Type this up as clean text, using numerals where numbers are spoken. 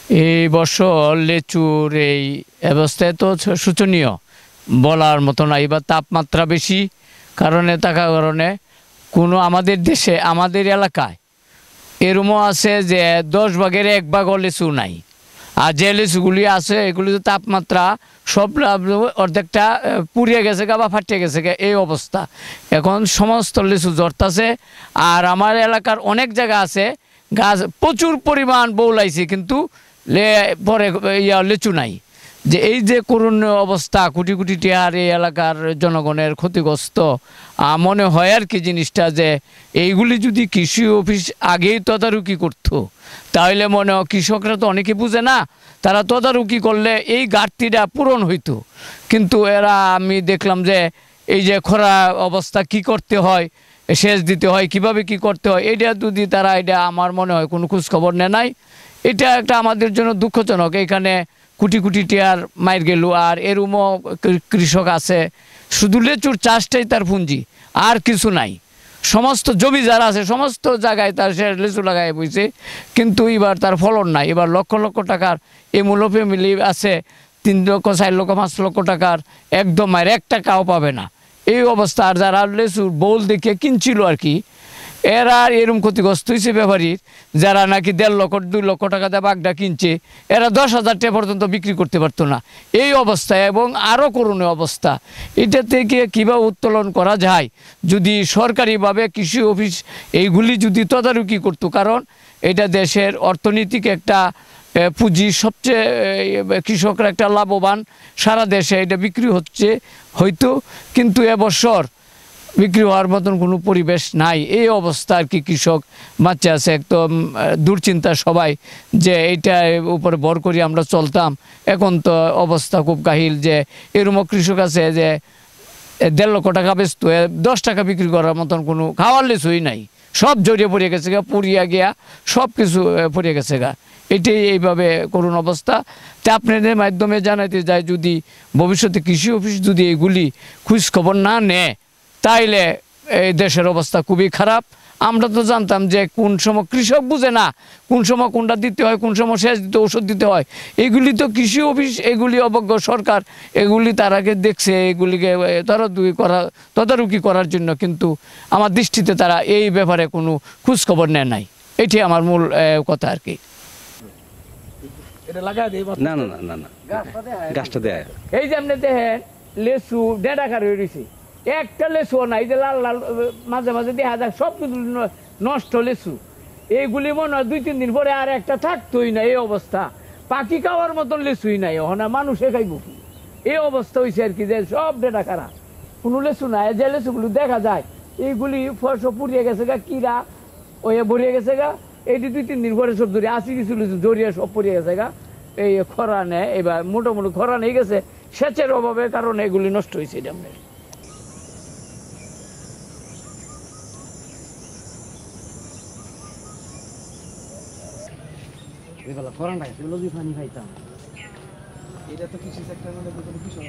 এই বছর লেচুর এই অবস্থায় তো শোচনীয়, বলার মতো না। এবার তাপমাত্রা বেশি থাকার কারণে কোনো আমাদের দেশে আমাদের এলাকায় এরমও আছে যে 10 ভাগের 1 ভাগও লিচু নাই। আর যে লিচুগুলি আছে এগুলি তো তাপমাত্রা সব অর্ধেকটা পুড়িয়ে গেছে বা ফাটিয়ে গেছে এই অবস্থা। এখন সমস্ত লিচু ঝরতাছে। আর আমার এলাকার অনেক জায়গা আছে গাছ প্রচুর পরিমাণ বউলাইছে, কিন্তু পরে লিচু নাই। যে এই যে করুণীয় অবস্থা, কোটি কোটি টাকার এই এলাকার জনগণের ক্ষতিগ্রস্ত মনে হয় আর কি জিনিসটা, যে এইগুলি যদি কৃষি অফিস আগেই তদারকি করতো তাহলে মনে হয় কৃষকরা তো অনেকে বুঝে না, তারা তদারকি করলে এই ঘাটতিটা পূরণ হইতো। কিন্তু এরা আমি দেখলাম যে এই যে খরা অবস্থা কি করতে হয়, সেচ দিতে হয়, কিভাবে কি করতে হয়, এটা যদি তারা এটা আমার মনে হয় কোনো খোঁজখবর নেয় নাই। এটা একটা আমাদের জন্য দুঃখজনক। এখানে কোটি কোটি টিয়ার মাইর গেল। আর এরমও কৃষক আছে শুধু লেচুর চাষটাই তার পুঁজি, আর কিছু নাই। সমস্ত জমি যারা আছে সমস্ত জায়গায় তার সে লিচু লাগাই বইছে, কিন্তু এবার তার ফলন নাই। এবার লক্ষ লক্ষ টাকার এই মূল্য ফ্যামিলি আছে, 3 লক্ষ 4 লক্ষ 5 লক্ষ টাকার একদম মায়ের 1 টাকাও পাবে না এই অবস্থা। আর যারা লেচুর বোল দেখে কিনছিল আর কি, এরা এরকম ক্ষতিগ্রস্ত হয়েছে ব্যাপারীর, যারা নাকি 1.5 লক্ষ 2 লক্ষ টাকা দিয়ে বাগদা কিনছে, এরা 10,000 টাকা পর্যন্ত বিক্রি করতে পারতো না এই অবস্থায়। এবং আরও করুণীয় অবস্থা। এটা থেকে কীভাবে উত্তোলন করা যায় যদি সরকারিভাবে কৃষি অফিস এইগুলি যদি তদারকি করতো, কারণ এটা দেশের অর্থনৈতিক একটা পুঁজি, সবচেয়ে কৃষকরা একটা লাভবান, সারা দেশে এটা বিক্রি হচ্ছে হয়তো, কিন্তু এবছর বিক্রি হওয়ার মতন কোনো পরিবেশ নাই। এই অবস্থা আর কি কৃষক বাচ্চা আছে একদম দুশ্চিন্তা সবাই, যে এইটার উপরে ভর করে আমরা চলতাম। এখন তো অবস্থা খুব কাহিল, যে এরকম কৃষক আছে যে 1.5 লক্ষ টাকা বেচত, 10 টাকা বিক্রি করার মতন কোনো খাওয়ার লিচুই নাই। সব জড়িয়ে পড়ে গেছে গা, পুড়িয়া গিয়া সব কিছু পড়ে গেছে গা। এটাই এইভাবে করুণ অবস্থা। তা আপনাদের মাধ্যমে জানাতে যায়, যদি ভবিষ্যতে কৃষি অফিস যদি এগুলি খোঁজখবর না নেয় তাইলে এই দেশের অবস্থা খুবই খারাপ। আমরা তো জানতাম যে কোন সময় কৃষক বুঝে না, কোন সময় কোনটা দিতে হয়, কোন সময় সেচ দিতে ওষুধ দিতে হয়। এগুলি তো কৃষি অফিস, এগুলি অবজ্ঞ সরকার, এগুলি তারাকে দেখছে, এগুলিকে তদারকি করার জন্য, কিন্তু আমার দৃষ্টিতে তারা এই ব্যাপারে কোনো খোঁজখবর নেয় নাই। এটি আমার মূল কথা আর কি। না না না না না গাছটা দেয় এই যে আপনি দেখেন লেচু ডেডাকার হয়ে রয়েছে, একটা লেচু নাই, যে লাল লাল মাঝে মাঝে দেখা যায় সব কিছু নষ্ট লেচু। এইগুলি মনে হয় 2-3 দিন পরে আর একটা থাকতোই না এই অবস্থা। পাখি খাওয়ার মতন লেচুই নাই, ওখানে মানুষে খাইব কি এই অবস্থা হয়েছে আর কি, যে সব ডেডাকারা, কোনো লেচু নাই। যে লেচুগুলো দেখা যায় এইগুলি সব পুড়িয়ে গেছে গা, কিরা ওই ভরিয়ে গেছে গা। এইটি 2-3 দিন পরে সব ধরে আসি কিছু লিচু জড়িয়ে সব পড়িয়ে গেছে গা। এই খরা নেয়, এবার মোটামুটি খরা নিয়ে গেছে, সেচের অভাবের কারণে এগুলি নষ্ট হয়েছে। এটা আপনার এটা তো কৃষি সেক্টর মানে বিষয়